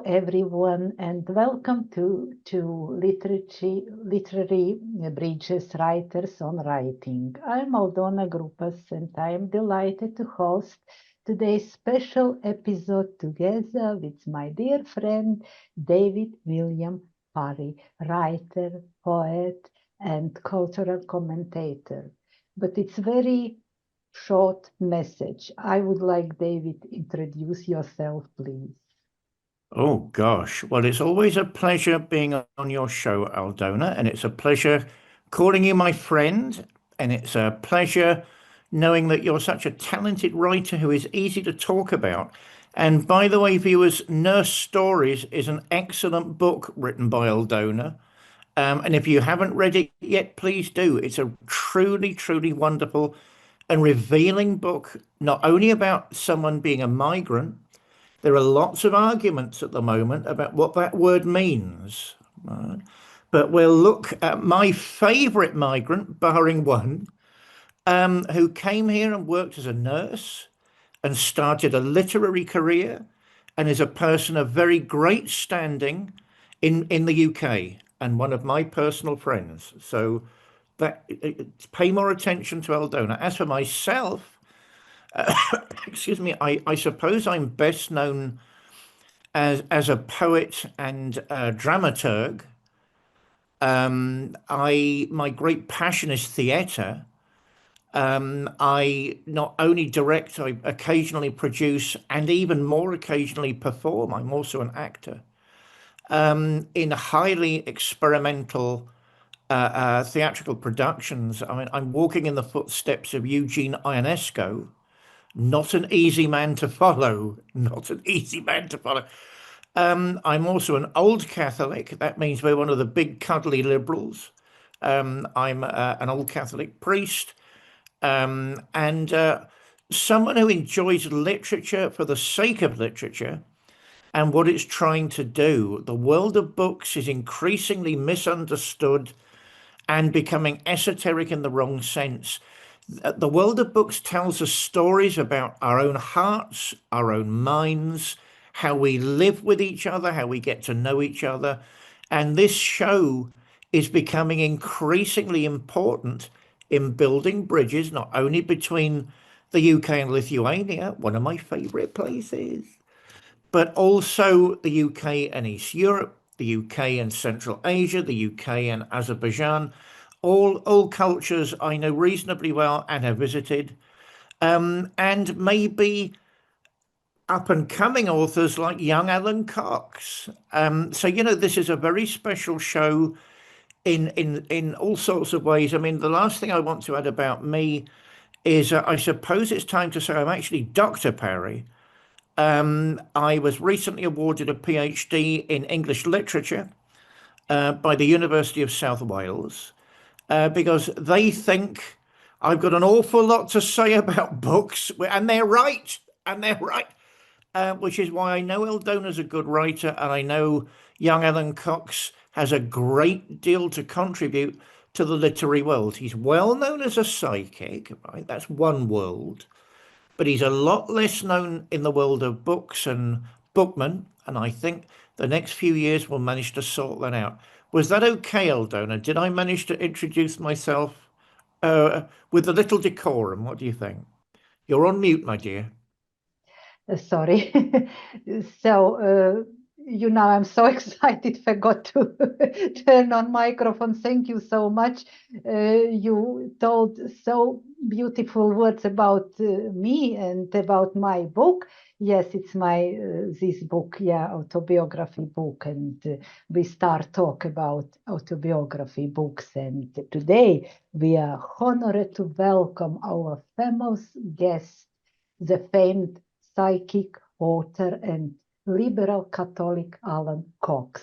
everyone, and welcome to Literary Bridges Writers on Writing. I'm Aldona Grupas, and I am delighted to host today's special episode together with my dear friend David William Parry, writer, poet, and cultural commentator. But it's very short message. I would like David introduce yourself, please. Oh gosh. Well, it's always a pleasure being on your show, Aldona, and it's a pleasure calling you my friend, and it's a pleasure knowing that you're such a talented writer who is easy to talk about. And by the way, viewers, Nurse Stories is an excellent book written by Aldona. And if you haven't read it yet, please do. It's a truly, truly wonderful and revealing book, not only about someone being a migrant. There are lots of arguments at the moment about what that word means. Right? But we'll look at my favourite migrant, barring one, who came here and worked as a nurse and started a literary career and is a person of very great standing in the UK and one of my personal friends. So pay more attention to Aldona. As for myself, excuse me, I suppose I'm best known as a poet and a dramaturg. I my great passion is theatre. I not only direct, I occasionally produce, and even more occasionally perform. I'm also an actor in highly experimental theatrical productions. I mean, I'm walking in the footsteps of Eugene Ionesco. Not an easy man to follow. Not an easy man to follow. I'm also an old Catholic. That means we're one of the big cuddly liberals. I'm an old Catholic priest and someone who enjoys literature for the sake of literature and what it's trying to do. The world of books is increasingly misunderstood and becoming esoteric in the wrong sense. The world of books tells us stories about our own hearts, our own minds, how we live with each other, how we get to know each other. And this show is becoming increasingly important in building bridges, not only between the UK and Lithuania, one of my favorite places, but also the UK and East Europe, the UK and Central Asia, the UK and Azerbaijan, all cultures I know reasonably well and have visited, and maybe up and coming authors like young Alan Cox. So this is a very special show in all sorts of ways. I mean, the last thing I want to add about me is I suppose it's time to say I'm actually Dr. Parry. I was recently awarded a PhD in English literature by the University of South Wales because they think I've got an awful lot to say about books, and they're right, which is why I know Aldona's a good writer, and I know young Alan Cox has a great deal to contribute to the literary world. He's well known as a psychic, right? That's one world, but he's a lot less known in the world of books and bookmen, and I think the next few years we'll manage to sort that out. Was that okay, Aldona? Did I manage to introduce myself with a little decorum? What do you think? You're on mute, my dear. Sorry. So, I'm so excited, forgot to turn on microphone. Thank you so much. You told so beautiful words about me and about my book. Yes, it's my this book, autobiography book, and we start talk about autobiography books. And today we are honored to welcome our famous guest, the famed psychic, author, and liberal Catholic Alan Cox.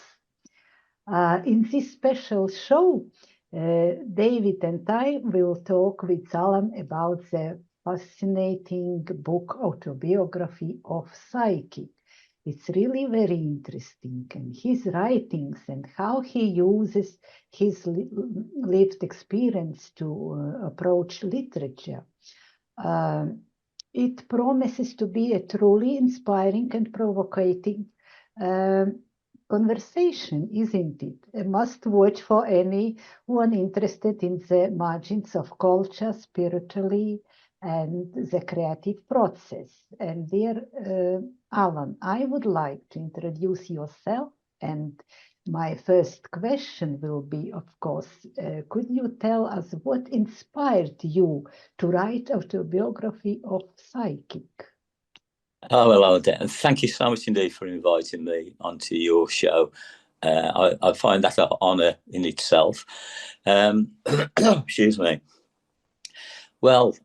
In this special show, David and I will talk with Alan about the fascinating book autobiography of Psychic. It's really very interesting, and his writings and how he uses his lived experience to approach literature. It promises to be a truly inspiring and provocative Conversation, isn't it? A must watch for anyone interested in the margins of culture, spiritually, and the creative process. And dear Alan, I would like to introduce yourself. And my first question will be, of course, could you tell us what inspired you to write autobiography of psychic? Oh, hello, Dan. Thank you so much indeed for inviting me onto your show. I find that an honour in itself. Excuse me. Well,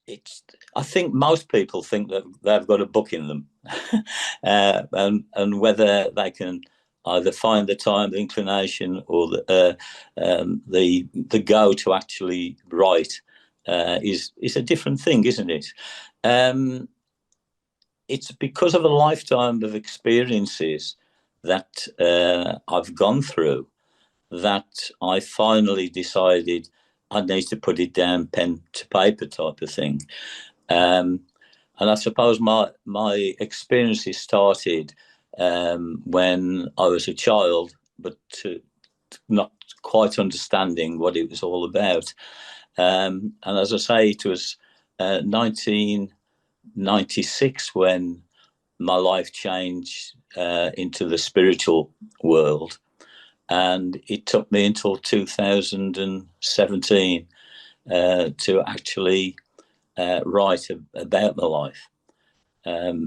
it's. I think most people think that they've got a book in them, and whether they can either find the time, the inclination, or the go to actually write is a different thing, isn't it? It's because of a lifetime of experiences that I've gone through that I finally decided I need to put it down, pen to paper type of thing. And I suppose my experiences started when I was a child, but not quite understanding what it was all about. And as I say, it was 1996 when my life changed into the spiritual world, and it took me until 2017 to actually write about my life. At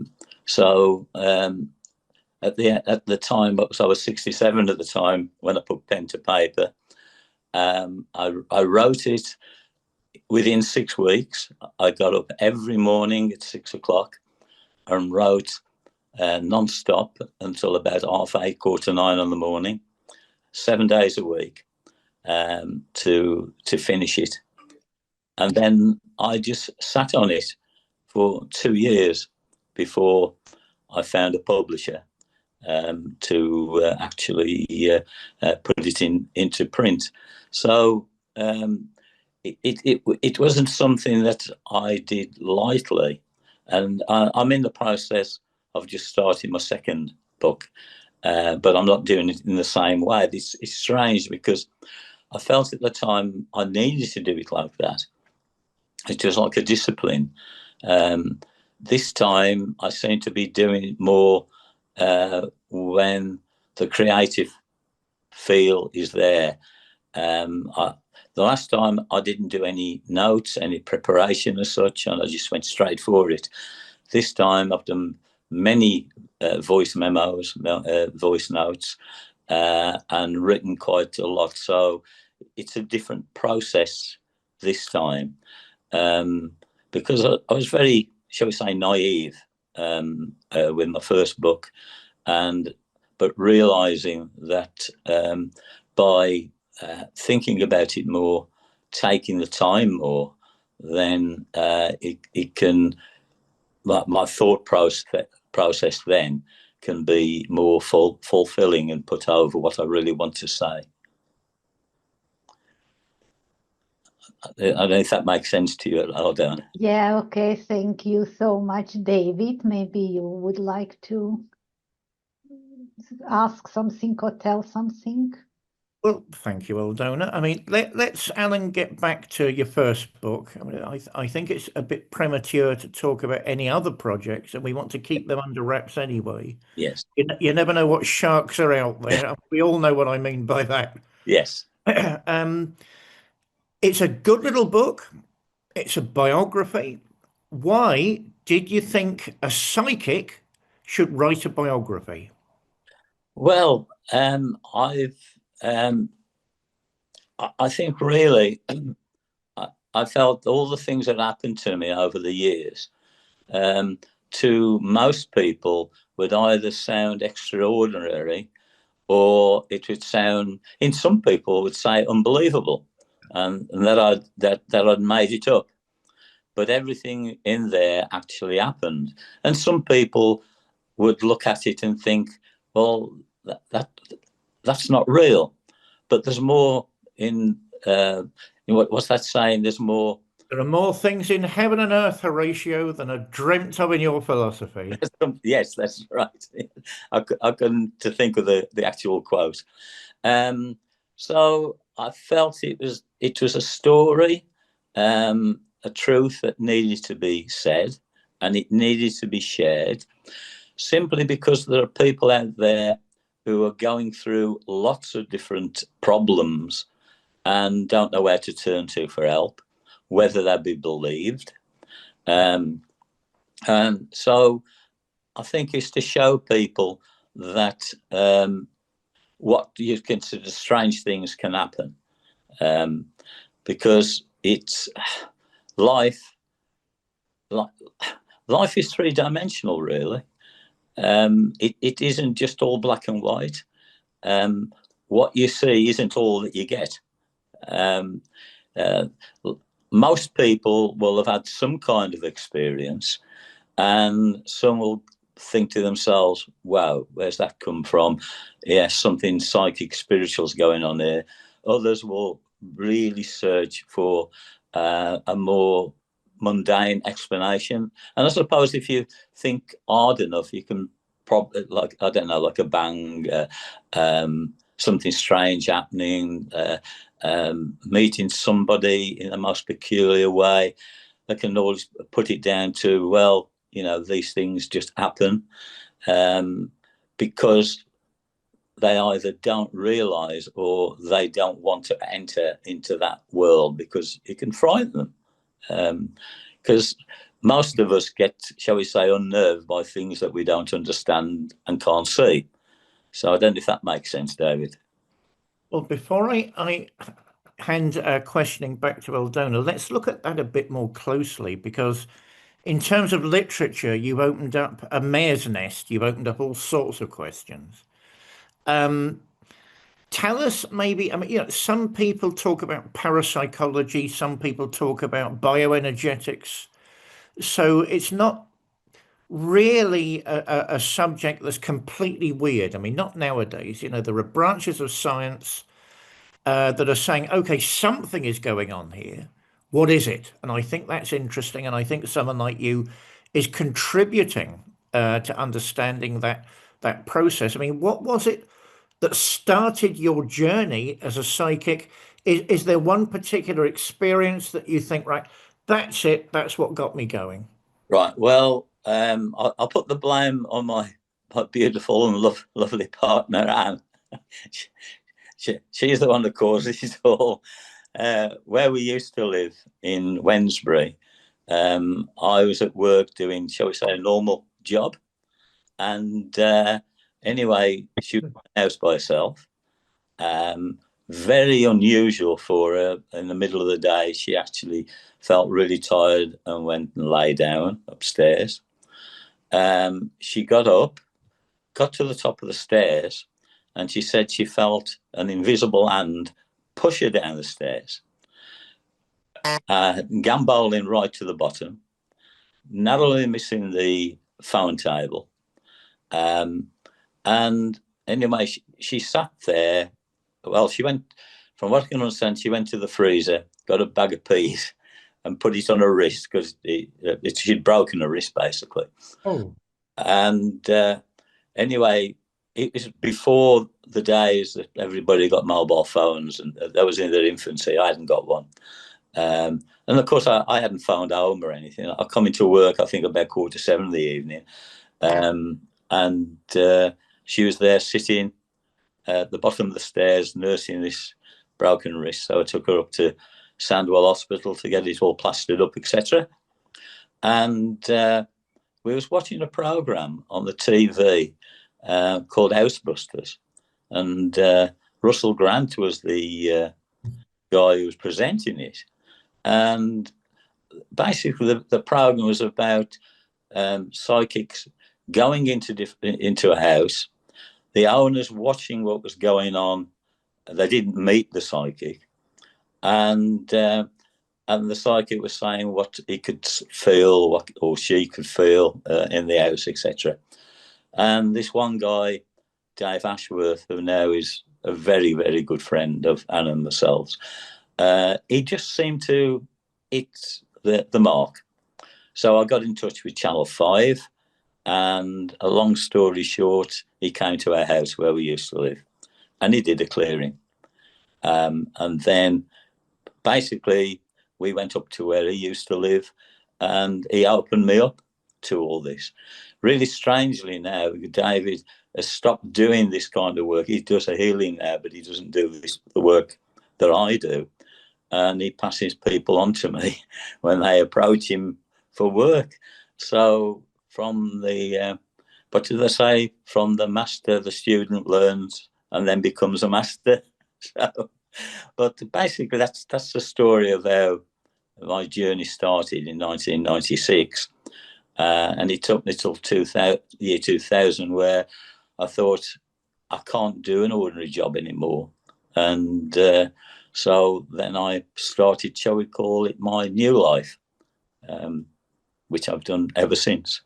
the time, I was 67 at the time when I put pen to paper. I wrote it within 6 weeks. I got up every morning at 6 o'clock and wrote non-stop until about 8:30, 8:45 in the morning, 7 days a week, to finish it. And then I just sat on it for 2 years before I found a publisher to actually put it into print. So it wasn't something that I did lightly, and I'm in the process of just starting my second book, but I'm not doing it in the same way. It's strange because I felt at the time I needed to do it like that. It's just like a discipline. This time I seem to be doing it more when the creative feel is there. The last time I didn't do any notes, any preparation as such, and I just went straight for it. This time I've done many voice memos, voice notes, and written quite a lot. So it's a different process this time, because I was very, shall we say, naive with my first book, but realizing that by thinking about it more, taking the time more, then it can, my thought process then can be more fulfilling and put over what I really want to say. I don't know if that makes sense to you, Aldona. Yeah, okay. Thank you so much, David. Maybe you would like to ask something or tell something? Well, thank you, Aldona. I mean, let's, Alan, get back to your first book. I mean, I think it's a bit premature to talk about any other projects, and we want to keep them under wraps anyway. Yes. You never know what sharks are out there. We all know what I mean by that. Yes. It's a good little book. It's a biography. Why did you think a psychic should write a biography? Well, I think really, I felt all the things that happened to me over the years, to most people would either sound extraordinary, or it would sound, in some people would say, unbelievable, and that I'd made it up. But everything in there actually happened, and some people would look at it and think, well, that's not real. But there's more in what's that saying? There's more There are more things in heaven and earth, Horatio, than are dreamt of in your philosophy. Yes, that's right. I couldn't to think of the actual quote. So I felt it was a story, a truth that needed to be said, and it needed to be shared, simply because there are people out there who are going through lots of different problems and don't know where to turn to for help, whether they be believed. And so I think it's to show people that what you consider strange things can happen, because it's life. Life is three-dimensional, really. It isn't just all black and white. What you see isn't all that you get. Um, uh, Most people will have had some kind of experience, and some will think to themselves, wow, where's that come from? Yes, something psychic, spiritual's going on here. Others will really search for a more mundane explanation. And I suppose if you think hard enough, you can probably, like, I don't know, like a bang, something strange happening, meeting somebody in the most peculiar way. They can always put it down to, well, these things just happen, because they either don't realize or they don't want to enter into that world because it can frighten them. Because most of us get, shall we say, unnerved by things that we don't understand and can't see. So I don't know if that makes sense, David. Well, before I hand questioning back to Aldona, let's look at that a bit more closely, because in terms of literature, you've opened up a mare's nest. You've opened up all sorts of questions. Tell us maybe, I mean, some people talk about parapsychology, some people talk about bioenergetics. So it's not really a subject that's completely weird. I mean, not nowadays. There are branches of science that are saying, okay, something is going on here. What is it? And I think that's interesting. And I think someone like you is contributing to understanding that process. I mean, what was it that started your journey as a psychic? Is there one particular experience that you think, right, that's it, that's what got me going? Right. Well, I'll put the blame on my beautiful and lovely partner, Anne. She's the one that causes it all. Where we used to live in Wednesbury, I was at work doing, shall we say, a normal job. And anyway, she was in the house by herself. Very unusual for her. In the middle of the day, she actually felt really tired and went and lay down upstairs. She got up, got to the top of the stairs, and she said she felt an invisible hand push her down the stairs, gamboling right to the bottom, narrowly missing the phone table. And anyway, she sat there. Well, she went, from what I can understand, she went to the freezer, got a bag of peas, and put it on her wrist because she'd broken her wrist, basically. Oh. And anyway, it was before the days that everybody got mobile phones, and that was in their infancy. I hadn't got one. And of course, I hadn't phoned home or anything. I come into work, I think, about 7:15 in the evening. And she was there sitting at the bottom of the stairs, nursing this broken wrist. So I took her up to Sandwell Hospital to get it all plastered up, etc. And we was watching a program on the TV called Housebusters, and Russell Grant was the guy who was presenting it. And basically, the program was about psychics going into a house, the owners watching what was going on. They didn't meet the psychic, and the psychic was saying what he could feel, or she could feel in the house, etc. And this one guy, Dave Ashworth, who now is a very, very good friend of Anne and myself, he just seemed to it's the mark. So I got in touch with Channel 5, and a long story short, he came to our house where we used to live, and he did a clearing. And then basically we went up to where he used to live, and he opened me up to all this. Really strangely now, David has stopped doing this kind of work. He does a healing now, but he doesn't do the work that I do. And he passes people on to me when they approach him for work. So from the, but as I say, from the master, the student learns and then becomes a master. So, but basically that's the story of how my journey started in 1996. And it took me till year 2000, where I thought, I can't do an ordinary job anymore. And so then I started, shall we call it, my new life, which I've done ever since.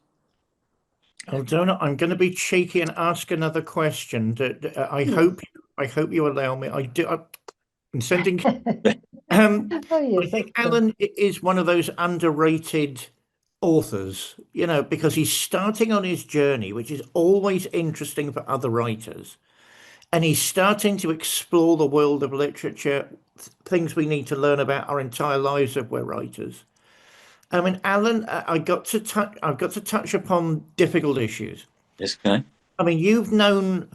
Aldona, I'm going to be cheeky and ask another question. I hope you allow me. I'm sending. Oh, yes, I think of course. Alan is one of those underrated authors, because he's starting on his journey, which is always interesting for other writers. And he's starting to explore the world of literature, things we need to learn about our entire lives if we're writers. I mean, Alan, I've got to touch upon difficult issues. Yes, okay. I mean, you've known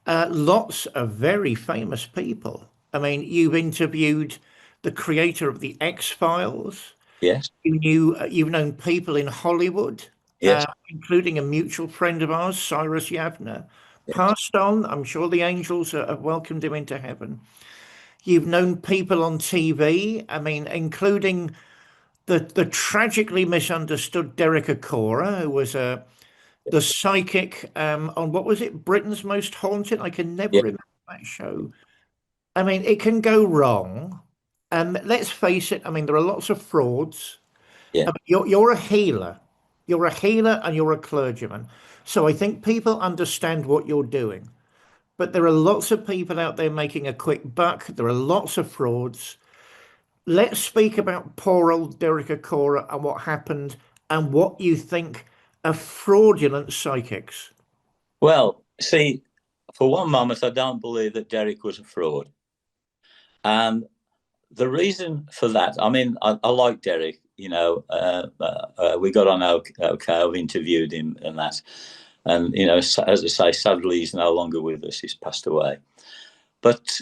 lots of very famous people. I mean, you've interviewed the creator of the X-Files. Yes. You've known people in Hollywood, Yes. including a mutual friend of ours, Cyrus Yavner. Yes. Passed on. I'm sure the angels have welcomed him into heaven. You've known people on TV. I mean, including the tragically misunderstood Derek Acora, who was the psychic on, what was it, Britain's Most Haunted? I can never Yes. remember that show. I mean, it can go wrong. Let's face it. I mean, there are lots of frauds. Yeah. You're a healer. You're a healer and you're a clergyman. So I think people understand what you're doing. But there are lots of people out there making a quick buck. There are lots of frauds. Let's speak about poor old Derek Acora and what happened and what you think of fraudulent psychics. Well, see, for one moment, I don't believe that Derek was a fraud. And the reason for that, I mean, I like Derek, we got on okay, I've interviewed him and that. And, as I say, sadly, he's no longer with us. He's passed away. But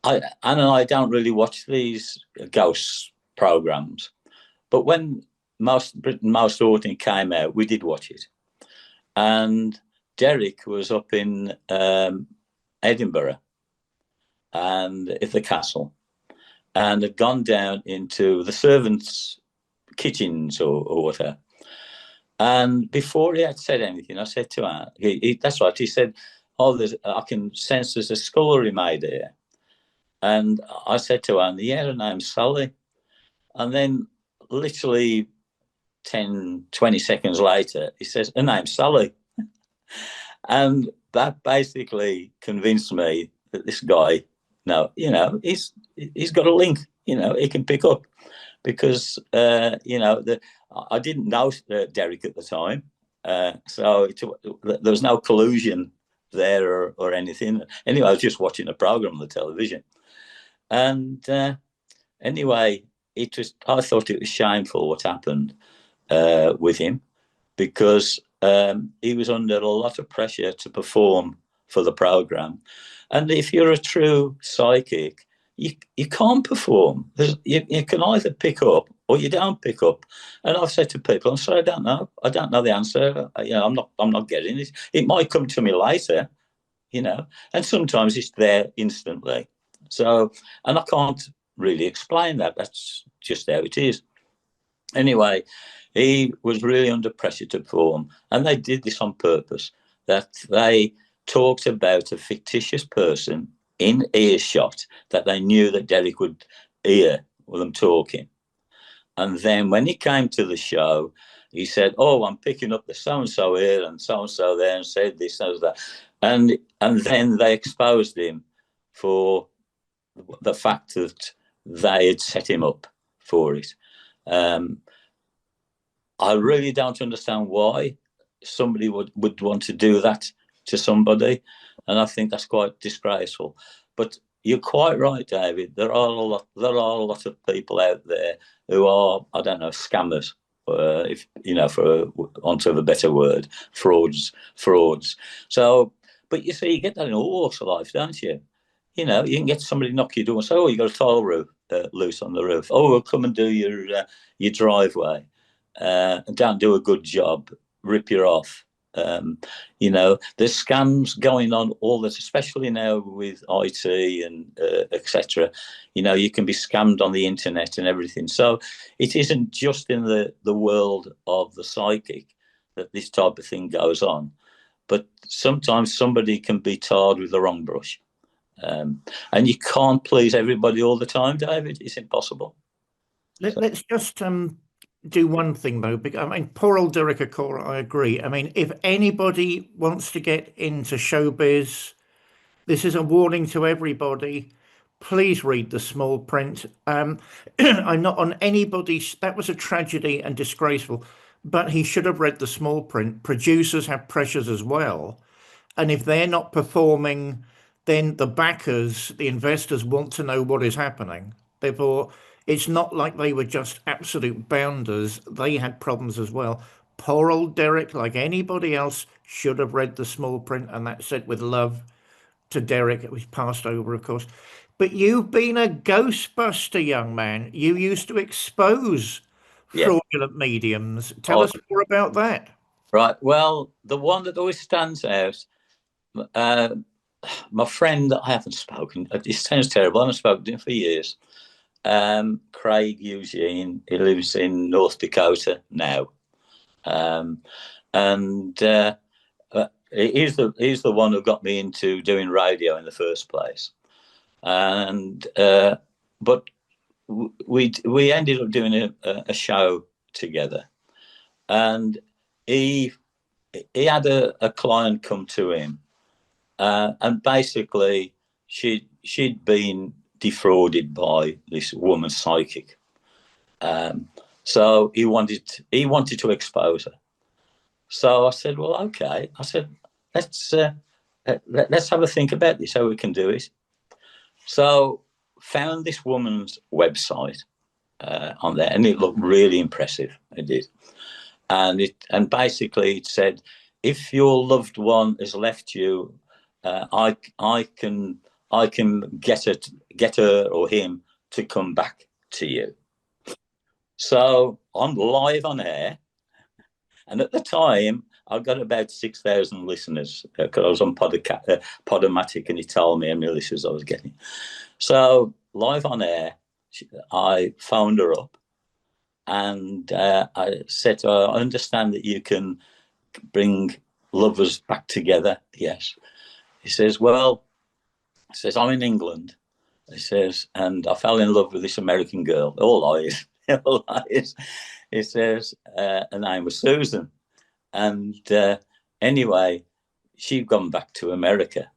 Anne and I don't really watch these ghost programs. But when Britain Most Haunted came out, we did watch it. And Derek was up in Edinburgh and at the castle, and had gone down into the servants' kitchens or whatever. And before he had said anything, I said to her, that's right, he said, I can sense there's a scullery made here. And I said to her, yeah, her name's Sally. And then literally 10, 20 seconds later, he says, her name's Sally. And that basically convinced me that this guy, he's got a link, he can pick up. Because, I didn't know Derek at the time. So there was no collusion there or anything. Anyway, I was just watching a program on the television. And anyway, I thought it was shameful what happened with him, because he was under a lot of pressure to perform for the program. And if you're a true psychic, you can't perform. You can either pick up or you don't pick up. And I've said to people, I'm sorry, I don't know the answer. I'm not getting it. It might come to me later, and sometimes it's there instantly. So, and I can't really explain that. That's just how it is. Anyway, he was really under pressure to perform, and they did this on purpose, that they talked about a fictitious person in earshot that they knew that Derek would hear them talking. And then when he came to the show, he said, oh, I'm picking up the so-and-so here and so-and-so there, and said this and that. And then they exposed him for the fact that they had set him up for it. I really don't understand why somebody would want to do that to somebody, and I think that's quite disgraceful. But you're quite right, David. There are a lot of people out there who are, I don't know, scammers, if you know, for want of a better word, frauds. So, but you see, you get that in all walks of life, don't you? You know, you can get somebody knock your door and say, "Oh, you got a tile roof loose on the roof. Oh, we'll come and do your driveway. Don't do a good job, rip you off." You know, there's scams going on all that, especially now with IT and etc. You know, you can be scammed on the internet and everything. So it isn't just in the world of the psychic that this type of thing goes on, but sometimes somebody can be tarred with the wrong brush. And you can't please everybody all the time, David. It's impossible. Let's just do one thing though. I mean, poor old Derek Acora, I agree. I mean, if anybody wants to get into showbiz, this is a warning to everybody. Please read the small print. I'm not on anybody's. That was a tragedy and disgraceful, but he should have read the small print. Producers have pressures as well. And if they're not performing, then the backers, the investors want to know what is happening. Therefore, it's not like they were just absolute bounders. They had problems as well. Poor old Derek, like anybody else, should have read the small print, and that's said with love to Derek. It was passed over, of course. But you've been a ghostbuster, young man. You used to expose fraudulent mediums. Tell us more about that. Right. Well, the one that always stands out, my friend that I haven't spoken, it sounds terrible, I haven't spoken to him for years, Craig Eugene. He lives in North Dakota now. He's the one who got me into doing radio in the first place. And but we ended up doing a show together, and he had a client come to him, and basically she'd been defrauded by this woman psychic. So he wanted to expose her. So I said, well, okay. I said, let's have a think about this, how we can do it. So found this woman's website on there, and it looked really impressive. It did, and basically it said, if your loved one has left you, I can get her or him to come back to you. So I'm live on air, and at the time I got about 6,000 listeners because I was on Podomatic, and he told me how many listeners I was getting. So live on air, I phoned her up, and I said to her, I understand that you can bring lovers back together. Yes. He says, well, I'm in England. He says, and I fell in love with this American girl. All lies. All lies. He says, her name was Susan. And anyway, she'd gone back to America.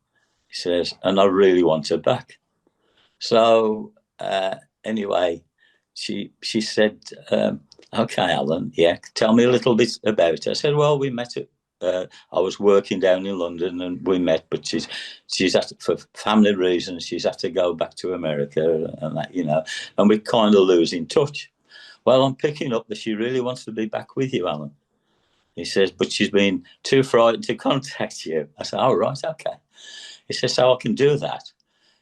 He says, and I really want her back. So anyway, she said, okay, Alan, yeah, tell me a little bit about it. I said, well, we met at, I was working down in London and we met, but she's had to, for family reasons, she's had to go back to America and that, you know, and we're kind of losing touch. Well, I'm picking up that she really wants to be back with you, Alan. He says, but she's been too frightened to contact you. I said, oh, right, okay. He says, so I can do that.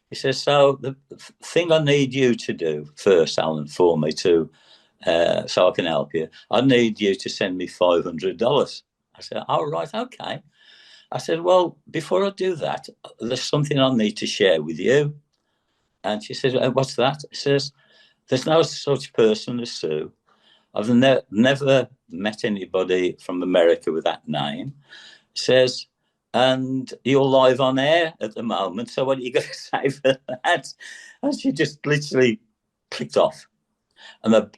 He says, so the thing I need you to do first, Alan, for me to, so I can help you, I need you to send me $500. I said, oh, right, okay. I said, well, before I do that, there's something I need to share with you. And she says, what's that? He says, there's no such person as Sue. I've never met anybody from America with that name. He says, and you're live on air at the moment, so what are you going to say for that? And she just literally clicked off. And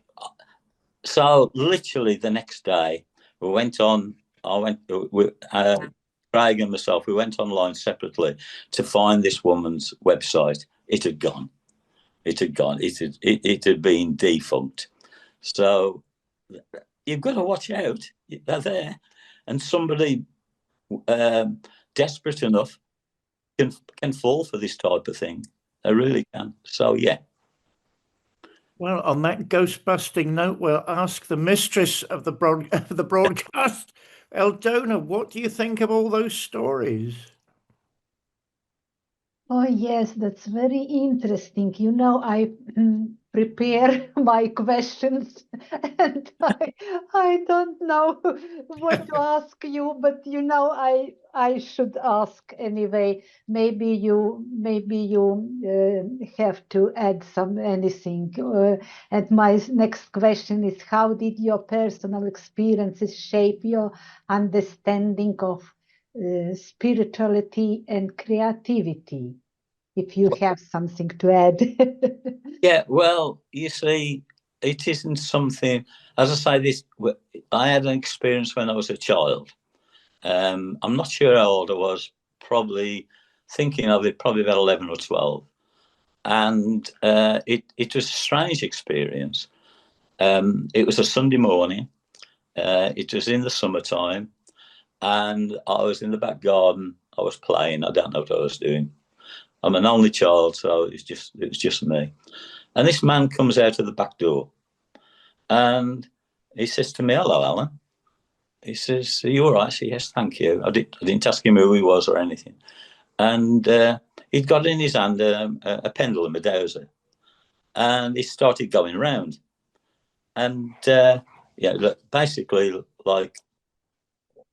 so literally the next day, we went on, Craig and myself, we went online separately to find this woman's website. It had gone. It had been defunct. So you've got to watch out. They're there, and somebody desperate enough can fall for this type of thing. They really can. So yeah. Well, on that ghost-busting note, we'll ask the mistress of the broadcast, Aldona, what do you think of all those stories? Oh, yes, that's very interesting. You know, I prepare my questions and I don't know what to ask you, but you know, I should ask anyway. Maybe you have to add anything. And my next question is, how did your personal experiences shape your understanding of spirituality and creativity, if you have something to add? Yeah, well, you see, it isn't something, as I say, I had an experience when I was a child. I'm not sure how old I was, probably thinking of it, probably about 11 or 12. And it was a strange experience. It was a Sunday morning. It was in the summertime. And I was in the back garden. I was playing. I don't know what I was doing. I'm an only child, so it was just me. And this man comes out of the back door, and he says to me, "Hello, Alan." He says, "Are you all right?" I say, "Yes, thank you." I didn't ask him who he was or anything. And he'd got in his hand a pendulum, a dowser, and he started going round. And yeah, basically like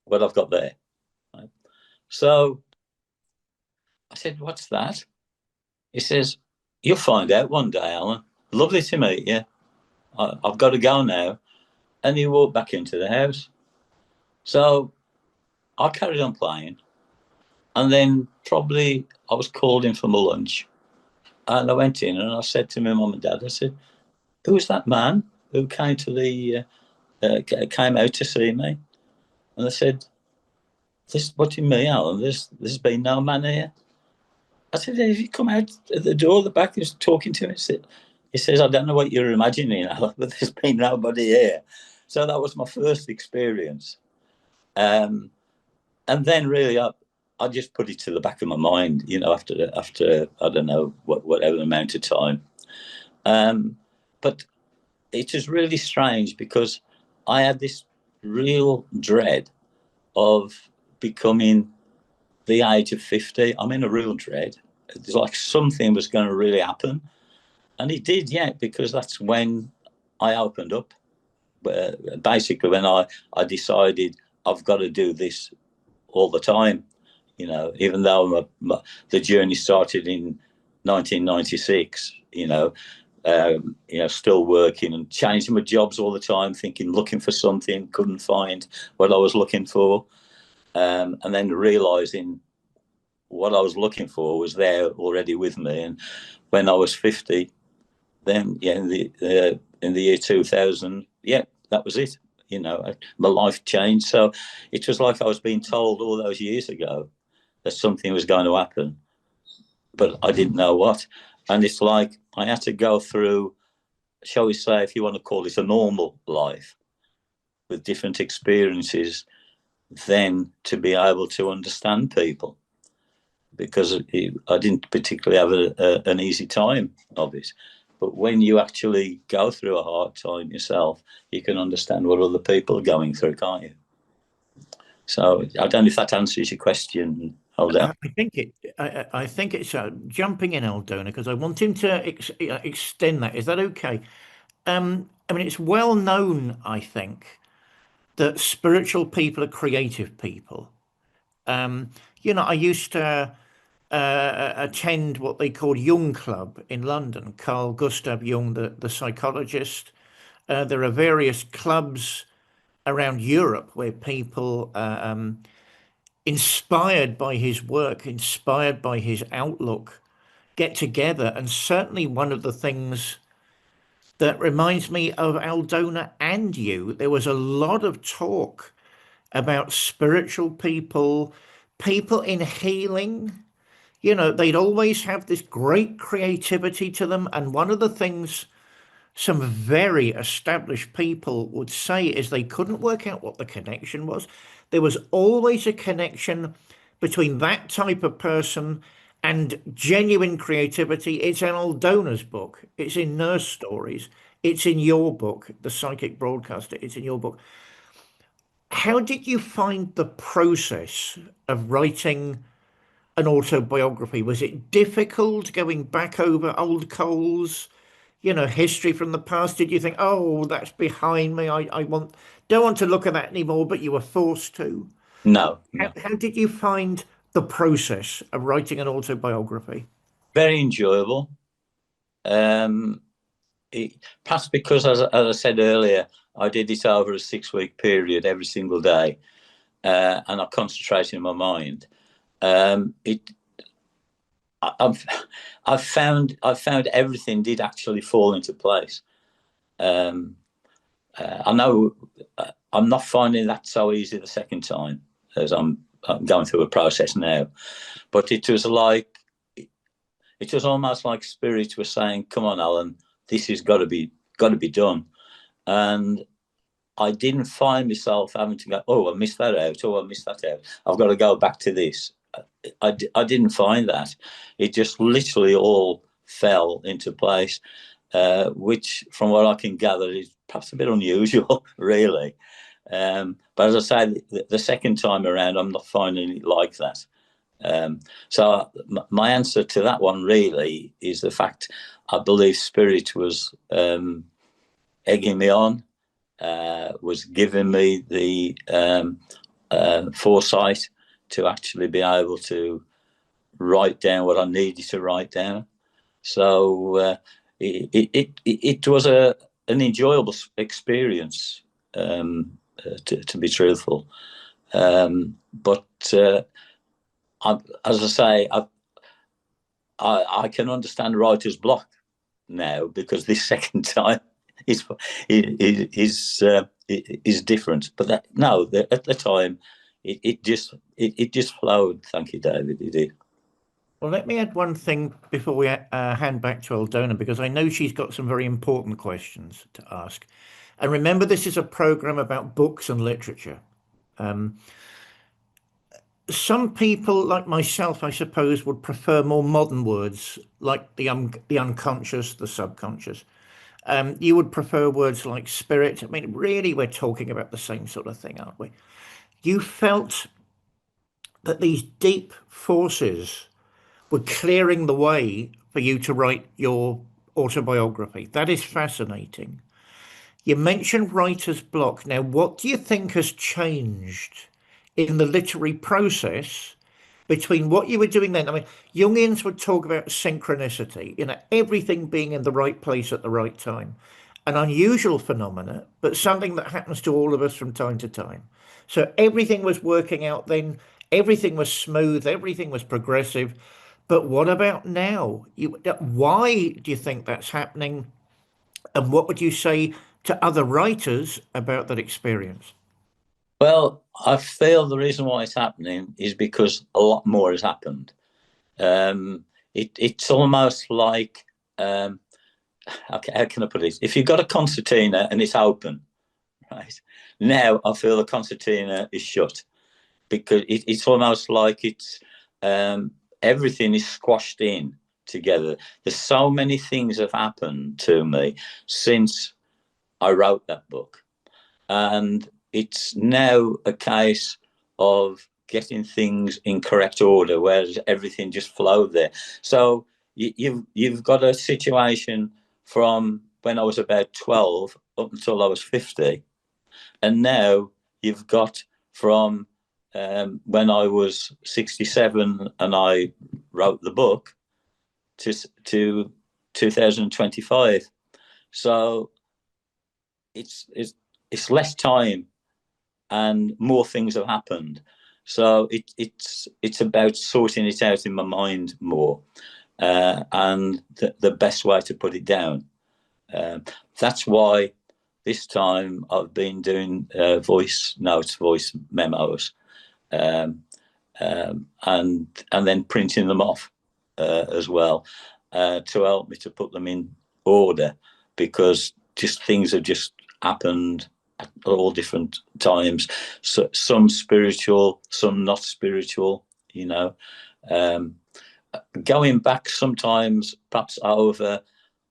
what I've got there. Right? So I said, "What's that?" He says, "You'll find out one day, Alan. Lovely to meet you. I've got to go now." And he walked back into the house. So I carried on playing. And then probably I was called in for my lunch. And I went in and I said to my mum and dad, I said, "Who's that man who came to came out to see me?" And they said, "What do you mean, Alan? There's been no man here." I said, "If you come out at the door, the back is talking to me." He says, "I don't know what you're imagining, Alan, but there's been nobody here." So that was my first experience. And then really I just put it to the back of my mind, you know, after I don't know whatever amount of time. But it was really strange because I had this real dread of becoming the age of 50. I'm in a real dread. It's like something was going to really happen. And it did, yeah, because that's when I opened up. Basically, when I decided I've got to do this all the time, you know, even though the journey started in 1996, still working and changing my jobs all the time, looking for something, couldn't find what I was looking for. And then realizing what I was looking for was there already with me. And when I was 50, then yeah, in the year 2000, yeah, that was it. You know, my life changed. So it was like I was being told all those years ago that something was going to happen, but I didn't know what. And it's like I had to go through, shall we say, if you want to call it a normal life with different experiences, then to be able to understand people, because I didn't particularly have an easy time of it. But when you actually go through a hard time yourself, you can understand what other people are going through, can't you? So I don't know if that answers your question, Aldona. I think it's jumping in, Aldona, because I want him to extend that. Is that okay? I mean, it's well known, I think, that spiritual people are creative people. I used to attend what they called Jung Club in London. Carl Gustav Jung, the psychologist. There are various clubs around Europe where people, inspired by his work, inspired by his outlook, get together. And certainly one of the things that reminds me of Aldona and you, there was a lot of talk about spiritual people, people in healing. They'd always have this great creativity to them. And one of the things some very established people would say is they couldn't work out what the connection was. There was always a connection between that type of person and genuine creativity. It's in Aldona's book, it's in Nurse Stories, it's in your book, The Psychic Broadcaster, it's in your book. How did you find the process of writing an autobiography? Was it difficult going back over old coals, history from the past? Did you think, oh, that's behind me, I don't want to look at that anymore, but you were forced to? No, How did you find the process of writing an autobiography? very enjoyable. Perhaps because, as I said earlier, I did it over a 6-week period every single day, and I concentrated in my mind. I've found everything did actually fall into place. I know I'm not finding that so easy the second time, as I'm going through a process now, but it was almost like spirit was saying, "Come on, Alan, this has got to be done." And I didn't find myself having to go, "Oh, I missed that out. Oh, I missed that out. I've got to go back to this." I didn't find that. It just literally all fell into place, which, from what I can gather, is perhaps a bit unusual, really. But as I say, the second time around, I'm not finding it like that. So my answer to that one really is the fact I believe spirit was egging me on, was giving me the foresight to actually be able to write down what I needed to write down. So it was an enjoyable experience, to be truthful. But as I say, I can understand writer's block now, because this second time is different. But at the time, it just flowed. Thank you, David. It did. Well, let me add one thing before we hand back to Aldona, because I know she's got some very important questions to ask. And remember, this is a program about books and literature. Some people, like myself, I suppose, would prefer more modern words like the unconscious, the subconscious. You would prefer words like spirit. I mean, really, we're talking about the same sort of thing, aren't we? You felt that these deep forces were clearing the way for you to write your autobiography. That is fascinating. You mentioned writer's block. Now, what do you think has changed in the literary process between what you were doing then? I mean, Jungians would talk about synchronicity, everything being in the right place at the right time. An unusual phenomena, but something that happens to all of us from time to time. So everything was working out then, everything was smooth, everything was progressive. But what about now? Why do you think that's happening? And what would you say to other writers about that experience? Well, I feel the reason why it's happening is because a lot more has happened. It's almost like, how can I put it? If you've got a concertina and it's open, right? Now I feel the concertina is shut, because it's almost like it's everything is squashed in together. There's so many things have happened to me since I wrote that book, and it's now a case of getting things in correct order, whereas everything just flowed there. So you've got a situation from when I was about 12 up until I was 50, and now you've got from when I was 67 and I wrote the book to 2025. So it's less time and more things have happened. So it's about sorting it out in my mind more, and the best way to put it down. That's why this time I've been doing voice notes, voice memos, and then printing them off as well, to help me to put them in order. because just things have just happened at all different times. So some spiritual, some not spiritual, you know. Going back sometimes perhaps over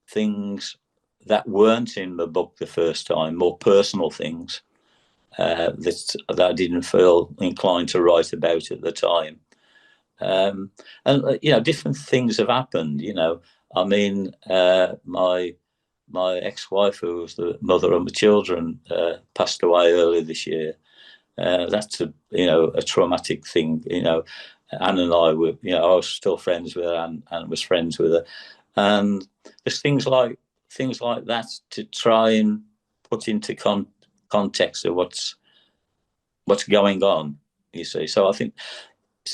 things that weren't in the book the first time, more personal things that I didn't feel inclined to write about at the time. And you know, different things have happened. You know, I mean, my ex-wife, who was the mother of my children, passed away earlier this year. That's a traumatic thing. You know, Anne and I were, you know, I was still friends with her, and was friends with her, and there's things like that to try and put into context of what's going on. You see, so I think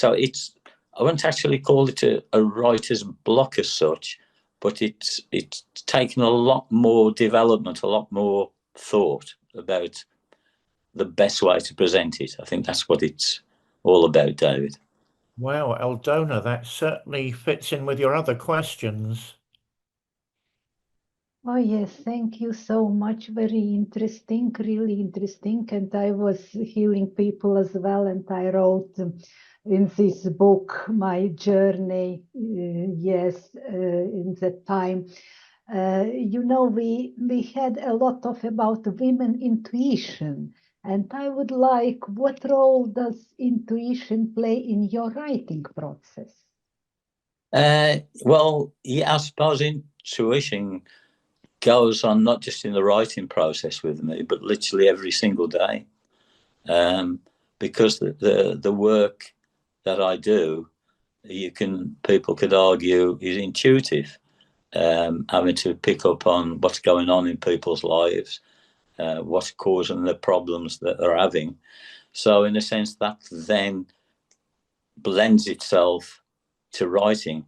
I wouldn't actually call it a writer's block as such, but it's taken a lot more development, a lot more thought about the best way to present it. I think that's what it's all about, David. Wow, Aldona, that certainly fits in with your other questions. Oh, yes, thank you so much. Very interesting, really interesting. And I was healing people as well. And I wrote in this book my journey, in that time. You know, we had a lot of about women intuition. And I would like, what role does intuition play in your writing process? Well, yeah, I suppose intuition goes on not just in the writing process with me, but literally every single day, because the work that I do, people could argue, is intuitive, having to pick up on what's going on in people's lives, what's causing the problems that they're having. So in a sense, that then blends itself to writing.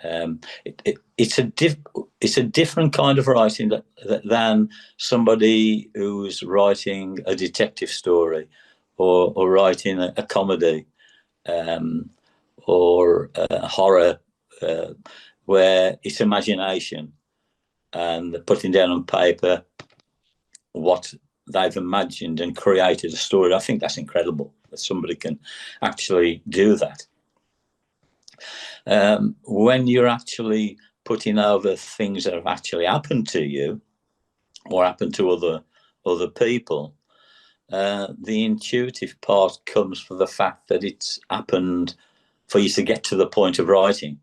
It's a different kind of writing than somebody who's writing a detective story, or writing a comedy, or a horror, where it's imagination and putting down on paper what they've imagined and created a story. I think that's incredible that somebody can actually do that. When you're actually putting over things that have actually happened to you or happened to other people, the intuitive part comes from the fact that it's happened for you to get to the point of writing.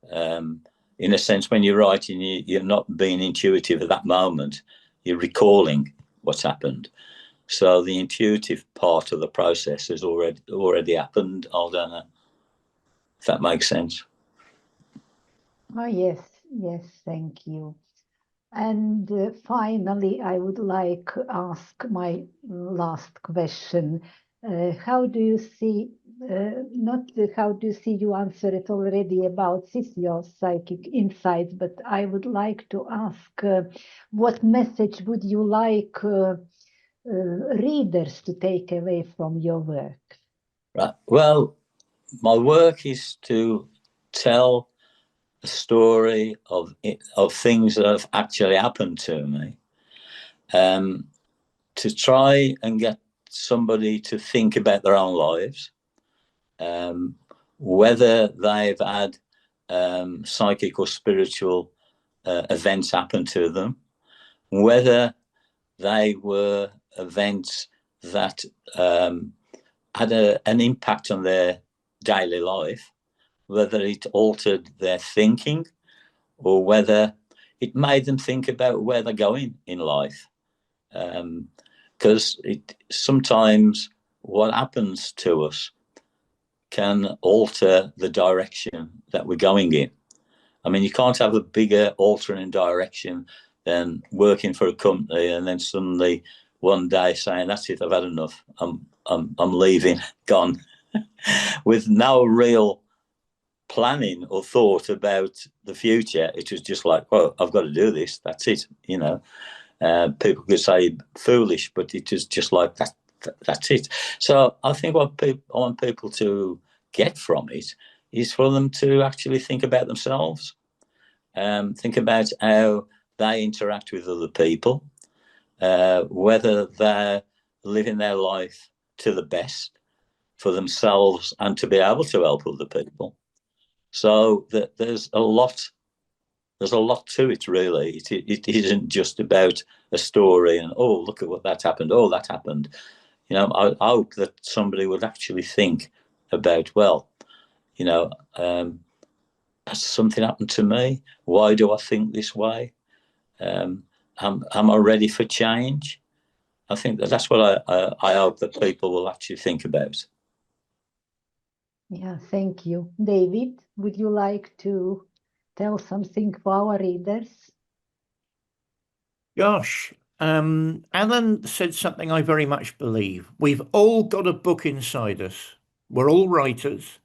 In a sense, when you're writing, you're not being intuitive at that moment. You're recalling what's happened. So the intuitive part of the process has already happened, Aldona, if that makes sense. Oh, yes, thank you. And finally, I would like to ask my last question. How do you see, how do you see, you answered it already about this, your psychic insights, but I would like to ask, what message would you like readers to take away from your work? Right. Well, my work is to tell a story of things that have actually happened to me, to try and get somebody to think about their own lives, whether they've had psychic or spiritual events happen to them, whether they were events that had an impact on their daily life, whether it altered their thinking, or whether it made them think about where they're going in life. Because sometimes what happens to us can alter the direction that we're going in. I mean, you can't have a bigger altering direction than working for a company and then suddenly one day saying, "That's it, I've had enough. I'm leaving, gone," with no real planning or thought about the future. It was just like, well, I've got to do this. That's it. You know, people could say foolish, but it was just like that. That's it. So I think what I want people to get from it is for them to actually think about themselves, think about how they interact with other people, whether they're living their life to the best for themselves and to be able to help other people. So there's a lot to it, really. It isn't just about a story and, oh, look at what that happened, oh, that happened. You know, I hope that somebody would actually think about, well, you know, has something happened to me? Why do I think this way? Am I ready for change? I think that's what I hope that people will actually think about. Yeah, thank you. David, would you like to tell something for our readers? Gosh, Alan said something I very much believe. We've all got a book inside us. We're all writers.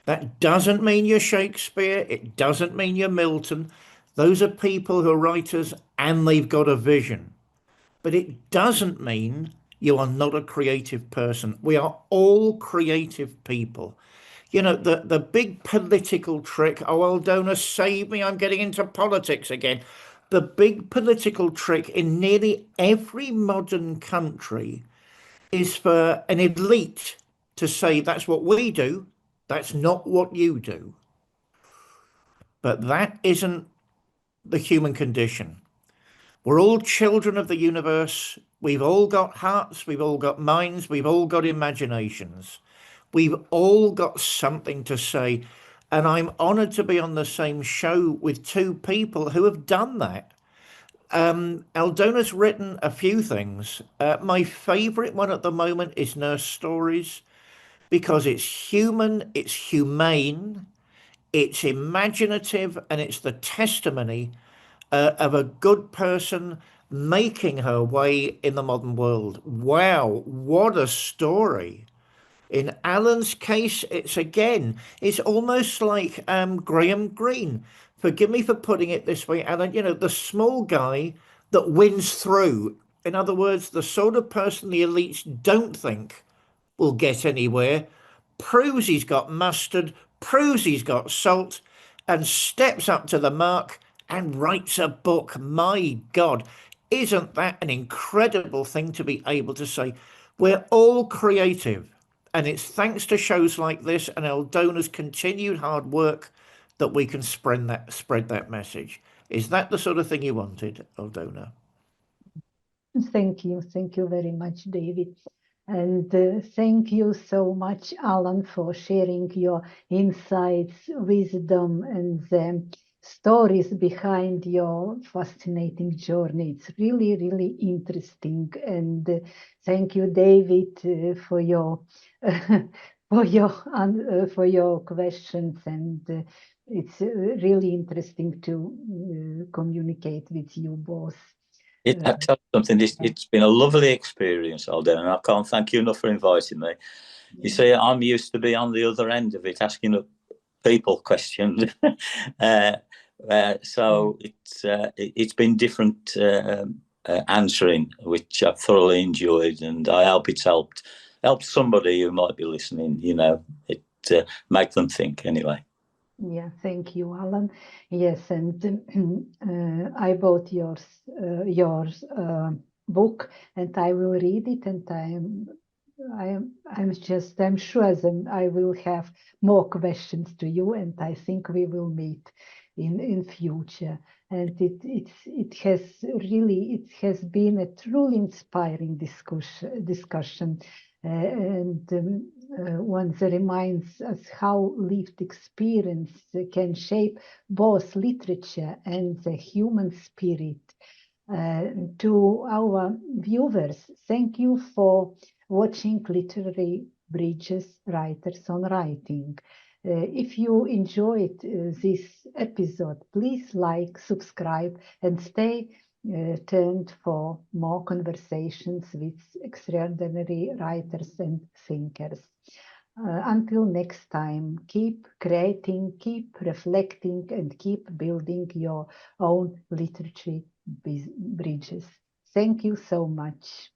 That doesn't mean you're Shakespeare. It doesn't mean you're Milton. Those are people who are writers and they've got a vision. But it doesn't mean you are not a creative person. We are all creative people. You know, the big political trick, oh, Aldona, save me, I'm getting into politics again. The big political trick in nearly every modern country is for an elite to say that's what we do, that's not what you do. But that isn't the human condition. We're all children of the universe. We've all got hearts, we've all got minds, we've all got imaginations. We've all got something to say. And I'm honoured to be on the same show with two people who have done that. Aldona's written a few things. My favourite one at the moment is Nurse Stories because it's human, it's humane, it's imaginative, and it's the testimony of a good person making her way in the modern world. Wow, what a story. In Alan's case, it's almost like Graham Greene. Forgive me for putting it this way, Alan, you know, the small guy that wins through. In other words, the sort of person the elites don't think will get anywhere, proves he's got mustard, proves he's got salt, and steps up to the mark and writes a book. My God, isn't that an incredible thing to be able to say? We're all creative, and it's thanks to shows like this and Aldona's continued hard work that we can spread that message. Is that the sort of thing you wanted, Aldona? Thank you. Thank you very much, David. And thank you so much, Alan, for sharing your insights, wisdom, and the stories behind your fascinating journey. It's really, really interesting. And thank you, David, for your for your questions. And it's really interesting to communicate with you both. I tell you something, it's been a lovely experience, Alden, and I can't thank you enough for inviting me. You see, I'm used to be on the other end of it, asking people questions. So it's been different answering, which I've thoroughly enjoyed, and I hope it's helped somebody who might be listening, you know, make them think anyway. Yeah, thank you, Alan. Yes, and I bought your book, and I will read it, and I'm sure that I will have more questions to you, and I think we will meet in future. And it has been a truly inspiring discussion. And one that reminds us how lived experience can shape both literature and the human spirit. To our viewers, thank you for watching Literary Bridges, Writers on Writing. If you enjoyed this episode, please like, subscribe, and stay tuned for more conversations with extraordinary writers and thinkers. Until next time, keep creating, keep reflecting, and keep building your own literary bridges. Thank you so much.